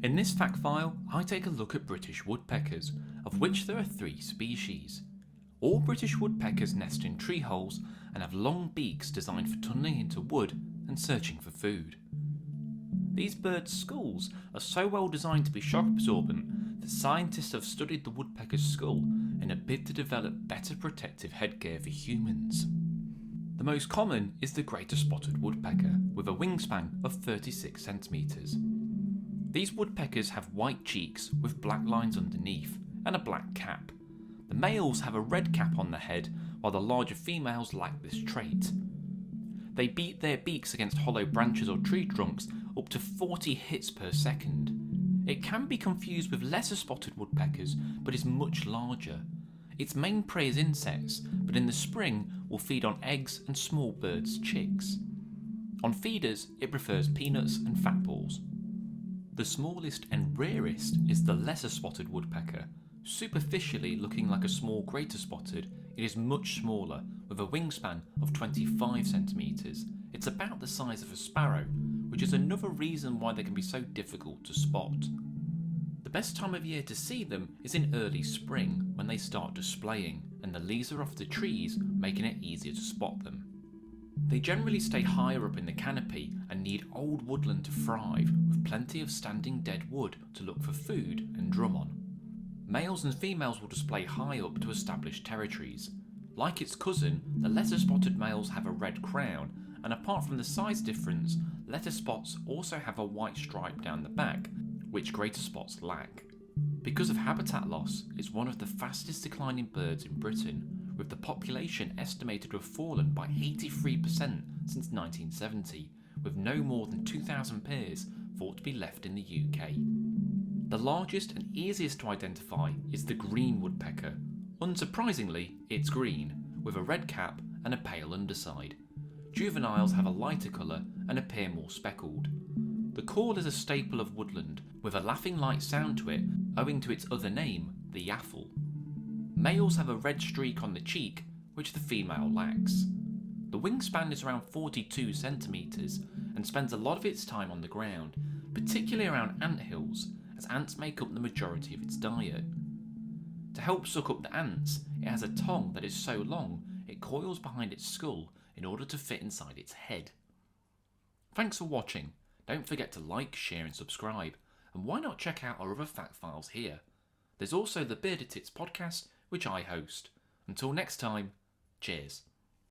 In this fact file, I take a look at British woodpeckers, of which there are 3 species. All British woodpeckers nest in tree holes and have long beaks designed for tunnelling into wood and searching for food. These birds' skulls are so well designed to be shock absorbent that scientists have studied the woodpecker's skull in a bid to develop better protective headgear for humans. The most common is the greater spotted woodpecker, with a wingspan of 36 centimetres. These woodpeckers have white cheeks with black lines underneath and a black cap. The males have a red cap on the head, while the larger females lack this trait. They beat their beaks against hollow branches or tree trunks up to 40 hits per second. It can be confused with lesser spotted woodpeckers, but is much larger. Its main prey is insects, but in the spring will feed on eggs and small birds' chicks. On feeders, it prefers peanuts and fat balls. The smallest and rarest is the lesser spotted woodpecker. Superficially looking like a small greater spotted, it is much smaller, with a wingspan of 25 centimetres. It's about the size of a sparrow, which is another reason why they can be so difficult to spot. The best time of year to see them is in early spring, when they start displaying, and the leaves are off the trees, making it easier to spot them. They generally stay higher up in the canopy and need old woodland to thrive, with plenty of standing dead wood to look for food and drum on. Males and females will display high up to establish territories. Like its cousin, the lesser spotted males have a red crown, and apart from the size difference, lesser spots also have a white stripe down the back, which greater spots lack. Because of habitat loss, it's one of the fastest declining birds in Britain, with the population estimated to have fallen by 83% since 1970, with no more than 2,000 pairs thought to be left in the UK. The largest and easiest to identify is the green woodpecker. Unsurprisingly, it's green, with a red cap and a pale underside. Juveniles have a lighter colour and appear more speckled. The call is a staple of woodland, with a laughing light sound to it owing to its other name, the yaffle. Males have a red streak on the cheek, which the female lacks. The wingspan is around 42 centimetres and spends a lot of its time on the ground, particularly around anthills, as ants make up the majority of its diet. To help suck up the ants, it has a tongue that is so long it coils behind its skull in order to fit inside its head. Thanks for watching. Don't forget to like, share and subscribe, and why not check out our other fact files here. There's also the Bearded Tits podcast, which I host. Until next time, cheers.